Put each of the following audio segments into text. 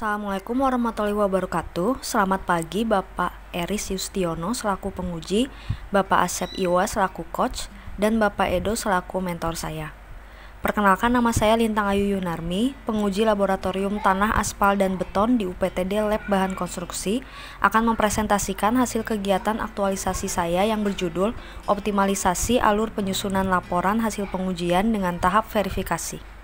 Assalamualaikum warahmatullahi wabarakatuh. Selamat pagi Bapak Eris Yustiono selaku penguji, Bapak Asep Iwa selaku coach, dan Bapak Edo selaku mentor saya. Perkenalkan, nama saya Lintang Ayu Yunarmi, penguji laboratorium tanah, aspal, dan beton di UPTD Lab Bahan Konstruksi, akan mempresentasikan hasil kegiatan aktualisasi saya yang berjudul Optimalisasi Alur Penyusunan Laporan Hasil Pengujian dengan Tahap Verifikasi.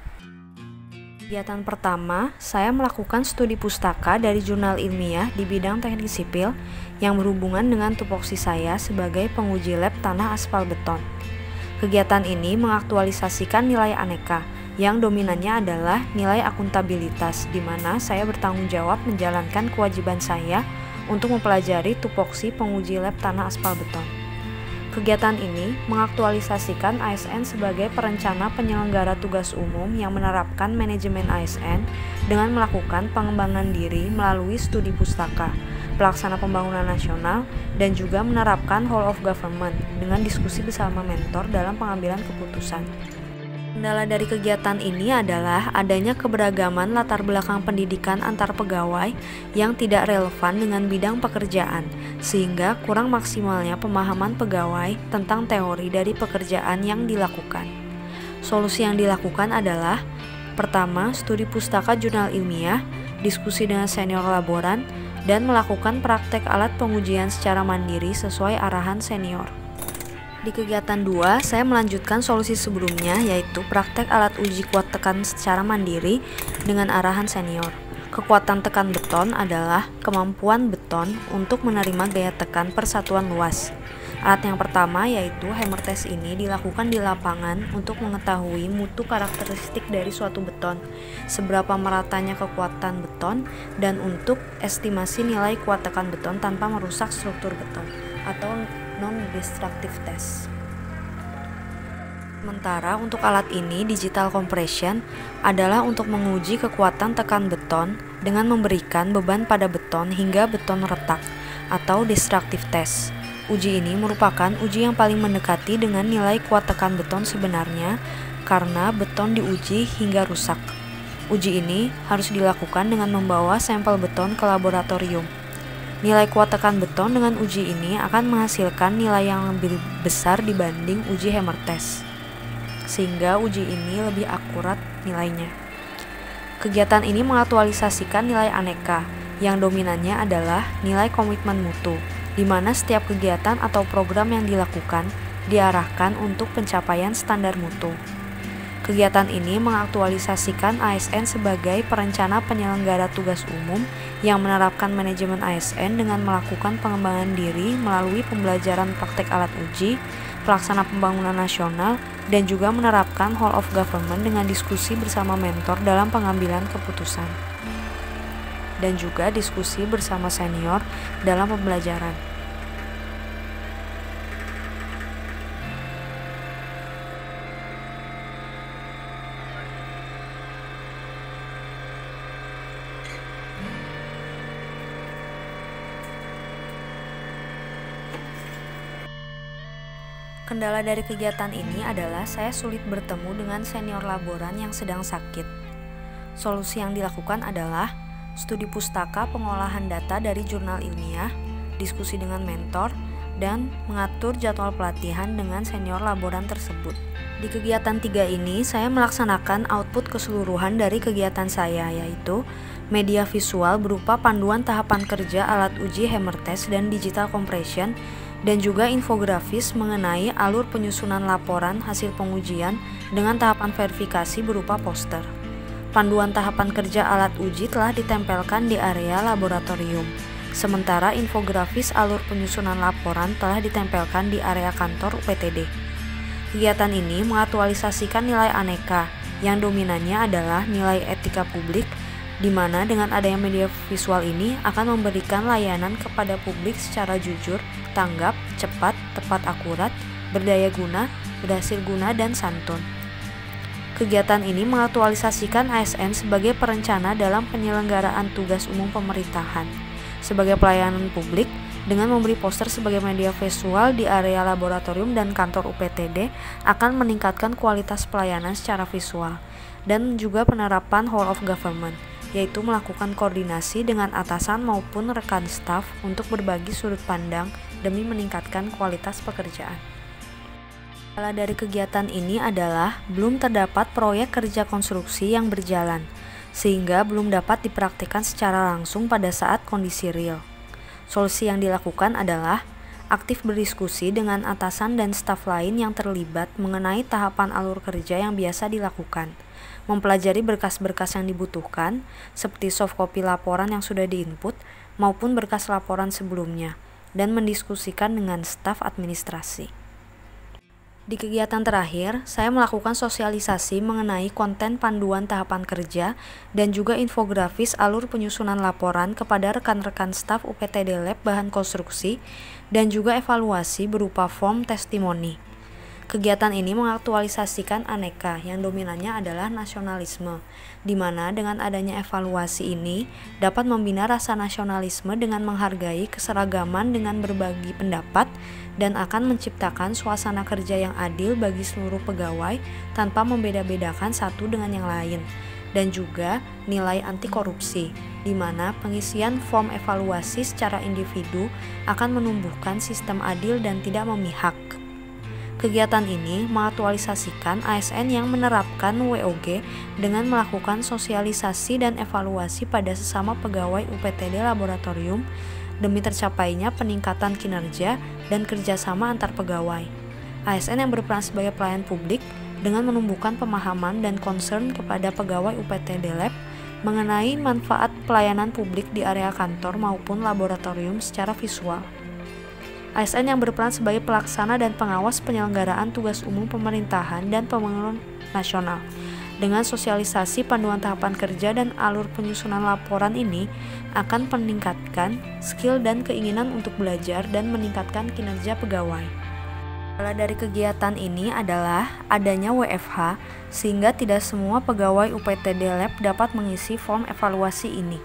Kegiatan pertama, saya melakukan studi pustaka dari jurnal ilmiah di bidang teknik sipil yang berhubungan dengan tupoksi saya sebagai penguji lab tanah aspal beton. Kegiatan ini mengaktualisasikan nilai aneka, yang dominannya adalah nilai akuntabilitas, di mana saya bertanggung jawab menjalankan kewajiban saya untuk mempelajari tupoksi penguji lab tanah aspal beton. Kegiatan ini mengaktualisasikan ASN sebagai perencana penyelenggara tugas umum yang menerapkan manajemen ASN dengan melakukan pengembangan diri melalui studi pustaka, pelaksana pembangunan nasional, dan juga menerapkan whole of government dengan diskusi bersama mentor dalam pengambilan keputusan. Kendala dari kegiatan ini adalah adanya keberagaman latar belakang pendidikan antar pegawai yang tidak relevan dengan bidang pekerjaan, sehingga kurang maksimalnya pemahaman pegawai tentang teori dari pekerjaan yang dilakukan. Solusi yang dilakukan adalah: pertama, studi pustaka jurnal ilmiah, diskusi dengan senior laboran, dan melakukan praktek alat pengujian secara mandiri sesuai arahan senior. Di kegiatan 2, saya melanjutkan solusi sebelumnya, yaitu praktek alat uji kuat tekan secara mandiri dengan arahan senior. Kekuatan tekan beton adalah kemampuan beton untuk menerima gaya tekan persatuan luas. Alat yang pertama yaitu hammer test ini dilakukan di lapangan untuk mengetahui mutu karakteristik dari suatu beton, seberapa meratanya kekuatan beton, dan untuk estimasi nilai kuat tekan beton tanpa merusak struktur beton atau non-destructive test. Sementara untuk alat ini, digital compression adalah untuk menguji kekuatan tekan beton dengan memberikan beban pada beton hingga beton retak atau destructive test. Uji ini merupakan uji yang paling mendekati dengan nilai kuat tekan beton sebenarnya karena beton diuji hingga rusak. Uji ini harus dilakukan dengan membawa sampel beton ke laboratorium. Nilai kuat tekan beton dengan uji ini akan menghasilkan nilai yang lebih besar dibanding uji hammer test, sehingga uji ini lebih akurat nilainya. Kegiatan ini mengaktualisasikan nilai aneka, yang dominannya adalah nilai komitmen mutu, di mana setiap kegiatan atau program yang dilakukan diarahkan untuk pencapaian standar mutu. Kegiatan ini mengaktualisasikan ASN sebagai perencana penyelenggara tugas umum yang menerapkan manajemen ASN dengan melakukan pengembangan diri melalui pembelajaran praktek alat uji, pelaksana pembangunan nasional, dan juga menerapkan whole of government dengan diskusi bersama mentor dalam pengambilan keputusan, dan juga diskusi bersama senior dalam pembelajaran. Kendala dari kegiatan ini adalah saya sulit bertemu dengan senior laboran yang sedang sakit. Solusi yang dilakukan adalah studi pustaka pengolahan data dari jurnal ilmiah, diskusi dengan mentor, dan mengatur jadwal pelatihan dengan senior laboran tersebut. Di kegiatan 3 ini, saya melaksanakan output keseluruhan dari kegiatan saya, yaitu media visual berupa panduan tahapan kerja alat uji hammer test dan digital compression, dan juga infografis mengenai alur penyusunan laporan hasil pengujian dengan tahapan verifikasi berupa poster. Panduan tahapan kerja alat uji telah ditempelkan di area laboratorium, sementara infografis alur penyusunan laporan telah ditempelkan di area kantor UPTD. Kegiatan ini mengaktualisasikan nilai aneka, yang dominannya adalah nilai etika publik, di mana dengan adanya media visual ini akan memberikan layanan kepada publik secara jujur, tanggap, cepat, tepat akurat, berdaya guna, berhasil guna, dan santun. Kegiatan ini mengaktualisasikan ASN sebagai perencana dalam penyelenggaraan tugas umum pemerintahan sebagai pelayanan publik dengan memberi poster sebagai media visual di area laboratorium dan kantor UPTD akan meningkatkan kualitas pelayanan secara visual dan juga penerapan whole of government yaitu melakukan koordinasi dengan atasan maupun rekan staf untuk berbagi sudut pandang demi meningkatkan kualitas pekerjaan. Salah dari kegiatan ini adalah belum terdapat proyek kerja konstruksi yang berjalan, sehingga belum dapat dipraktikkan secara langsung pada saat kondisi real. Solusi yang dilakukan adalah aktif berdiskusi dengan atasan dan staf lain yang terlibat mengenai tahapan alur kerja yang biasa dilakukan, mempelajari berkas-berkas yang dibutuhkan, seperti soft copy laporan yang sudah diinput maupun berkas laporan sebelumnya, dan mendiskusikan dengan staf administrasi. Di kegiatan terakhir, saya melakukan sosialisasi mengenai konten panduan tahapan kerja dan juga infografis alur penyusunan laporan kepada rekan-rekan staf UPTD Lab bahan konstruksi dan juga evaluasi berupa form testimoni. Kegiatan ini mengaktualisasikan Aneka yang dominannya adalah nasionalisme, di mana dengan adanya evaluasi ini dapat membina rasa nasionalisme dengan menghargai keseragaman dengan berbagi pendapat dan akan menciptakan suasana kerja yang adil bagi seluruh pegawai tanpa membeda-bedakan satu dengan yang lain, dan juga nilai anti korupsi, di mana pengisian form evaluasi secara individu akan menumbuhkan sistem adil dan tidak memihak. Kegiatan ini mengaktualisasikan ASN yang menerapkan WOG dengan melakukan sosialisasi dan evaluasi pada sesama pegawai UPTD Laboratorium demi tercapainya peningkatan kinerja dan kerjasama antar pegawai. ASN yang berperan sebagai pelayan publik dengan menumbuhkan pemahaman dan concern kepada pegawai UPTD Lab mengenai manfaat pelayanan publik di area kantor maupun laboratorium secara visual. ASN yang berperan sebagai pelaksana dan pengawas penyelenggaraan tugas umum pemerintahan dan pembangunan nasional. Dengan sosialisasi panduan tahapan kerja dan alur penyusunan laporan ini akan meningkatkan skill dan keinginan untuk belajar dan meningkatkan kinerja pegawai. Salah dari kegiatan ini adalah adanya WFH, sehingga tidak semua pegawai UPTD Lab dapat mengisi form evaluasi ini.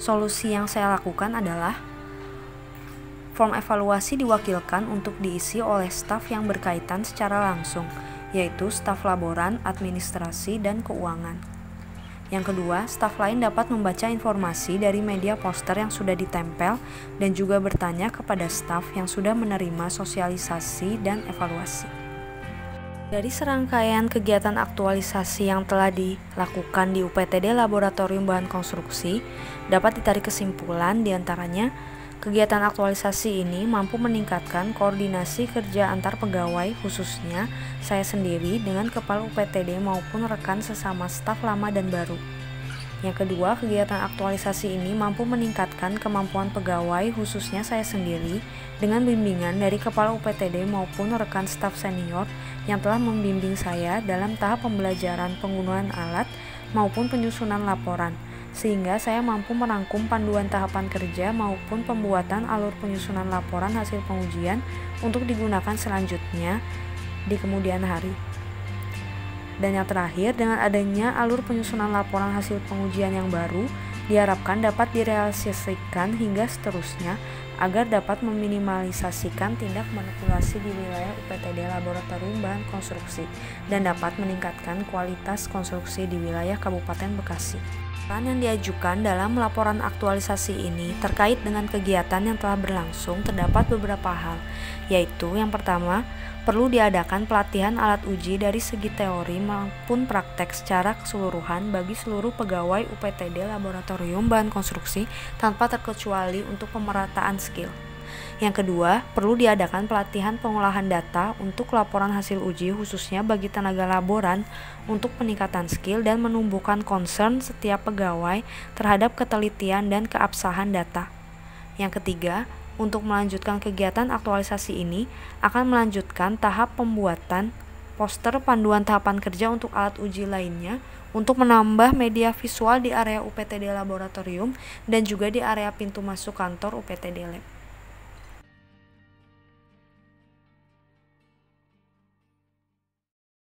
Solusi yang saya lakukan adalah form evaluasi diwakilkan untuk diisi oleh staf yang berkaitan secara langsung, yaitu staf laboran, administrasi, dan keuangan. Yang kedua, staf lain dapat membaca informasi dari media poster yang sudah ditempel dan juga bertanya kepada staf yang sudah menerima sosialisasi dan evaluasi. Dari serangkaian kegiatan aktualisasi yang telah dilakukan di UPTD Laboratorium Bahan Konstruksi, dapat ditarik kesimpulan diantaranya, kegiatan aktualisasi ini mampu meningkatkan koordinasi kerja antar pegawai, khususnya saya sendiri dengan kepala UPTD maupun rekan sesama staf lama dan baru. Yang kedua, kegiatan aktualisasi ini mampu meningkatkan kemampuan pegawai, khususnya saya sendiri, dengan bimbingan dari kepala UPTD maupun rekan staf senior yang telah membimbing saya dalam tahap pembelajaran penggunaan alat maupun penyusunan laporan, sehingga saya mampu merangkum panduan tahapan kerja maupun pembuatan alur penyusunan laporan hasil pengujian untuk digunakan selanjutnya di kemudian hari. Dan yang terakhir, dengan adanya alur penyusunan laporan hasil pengujian yang baru, diharapkan dapat direalisasikan hingga seterusnya agar dapat meminimalisasikan tindak manipulasi di wilayah UPTD Laboratorium Bahan Konstruksi dan dapat meningkatkan kualitas konstruksi di wilayah Kabupaten Bekasi. Yang diajukan dalam laporan aktualisasi ini terkait dengan kegiatan yang telah berlangsung terdapat beberapa hal, yaitu yang pertama, perlu diadakan pelatihan alat uji dari segi teori maupun praktek secara keseluruhan bagi seluruh pegawai UPTD Laboratorium Bahan Konstruksi tanpa terkecuali untuk pemerataan skill. Yang kedua, perlu diadakan pelatihan pengolahan data untuk laporan hasil uji khususnya bagi tenaga laboran untuk peningkatan skill dan menumbuhkan concern setiap pegawai terhadap ketelitian dan keabsahan data. Yang ketiga, untuk melanjutkan kegiatan aktualisasi ini akan melanjutkan tahap pembuatan poster panduan tahapan kerja untuk alat uji lainnya untuk menambah media visual di area UPTD Laboratorium dan juga di area pintu masuk kantor UPTD Lab.